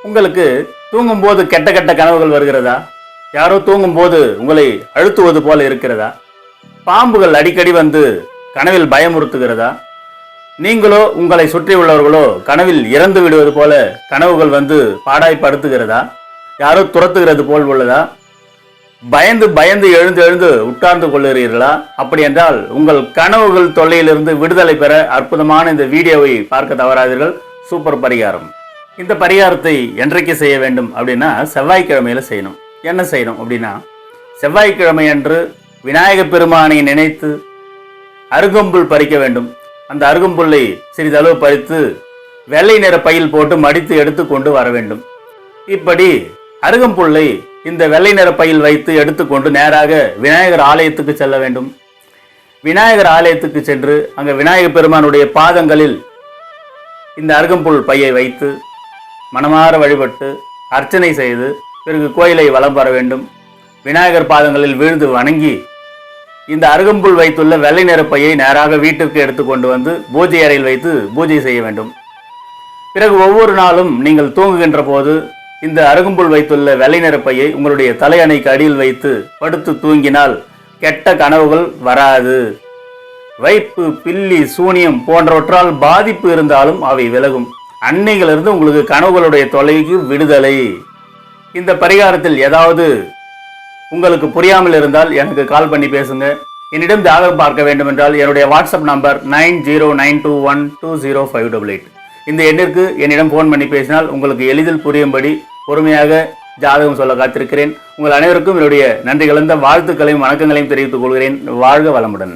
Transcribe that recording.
உங்களுக்கு தூங்கும்போது கெட்ட கெட்ட கனவுகள் வருகிறதா? யாரோ தூங்கும்போது உங்களை அழுத்துவது போல இருக்கிறதா? பாம்புகள் அடிக்கடி வந்து கனவில் பயமுறுத்துகிறதா? நீங்களோ உங்களை சுற்றி உள்ளவர்களோ கனவில் இறந்து விடுவது போல கனவுகள் வந்து பாடாய்படுத்துகிறதா? யாரோ துரத்துகிறது போல் உள்ளதா? பயந்து பயந்து எழுந்து எழுந்து உட்கார்ந்து கொள்ளுகிறீர்களா? அப்படி என்றால் உங்கள் கனவுகள் தொல்லையிலிருந்து விடுதலை பெற அற்புதமான இந்த வீடியோவை பார்க்க தவறாதீர்கள். சூப்பர் பரிகாரம். இந்த பரிகாரத்தை என்றைக்கு செய்ய வேண்டும் அப்படின்னா செவ்வாய்க்கிழமையில செய்யணும். என்ன செய்யணும் அப்படின்னா, செவ்வாய்க்கிழமை அன்று விநாயக பெருமானை நினைத்து அருகம்புல் பறிக்க வேண்டும். அந்த அருகம்புல்லை சிறிதளவு பறித்து வெள்ளை நிற பையில் போட்டு மடித்து எடுத்து கொண்டு வர வேண்டும். இப்படி அருகம்புல்லை இந்த வெள்ளை நிற பையில் வைத்து எடுத்துக்கொண்டு நேராக விநாயகர் ஆலயத்துக்கு செல்ல வேண்டும். விநாயகர் ஆலயத்துக்கு சென்று அங்க விநாயக பெருமானுடைய பாதங்களில் இந்த அருகம்புல் பையை வைத்து மனமாற வழிபட்டு அர்ச்சனை செய்து பிறகு கோயிலை வலம் வர வேண்டும். விநாயகர் பாதங்களில் விழுந்து வணங்கி இந்த அருகம்புல் வைத்துள்ள வெள்ளை நிற பையை நேராக வீட்டிற்கு எடுத்துக்கொண்டு வந்து பூஜை அறையில் வைத்து பூஜை செய்ய வேண்டும். பிறகு ஒவ்வொரு நாளும் நீங்கள் தூங்குகின்ற போது இந்த அருகம்புல் வைத்துள்ள வெள்ளை நிற பையை உங்களுடைய தலையணைக்கு அடியில் வைத்து படுத்து தூங்கினால் கெட்ட கனவுகள் வராது. வைப்பு, பில்லி, சூனியம் போன்றவற்றால் பாதிப்பு இருந்தாலும் அவை விலகும். அன்னையிலிருந்து உங்களுக்கு கனவுகளுடைய தொலைக்கு விடுதலை. இந்த பரிகாரத்தில் ஏதாவது உங்களுக்கு புரியாமல் இருந்தால் எனக்கு கால் பண்ணி பேசுங்க. என்னிடம் ஜாதகம் பார்க்க வேண்டும் என்றால் என்னுடைய வாட்ஸ்அப் நம்பர் 9092120588. இந்த எண்ணிற்கு என்னிடம் ஃபோன் பண்ணி பேசினால் உங்களுக்கு எளிதில் புரியும்படி பொறுமையாக ஜாதகம் சொல்ல காத்திருக்கிறேன். உங்கள் அனைவருக்கும் என்னுடைய நன்றி கலந்த வாழ்த்துக்களையும் வணக்கங்களையும் தெரிவித்துக் கொள்கிறேன். வாழ்க வளமுடன்.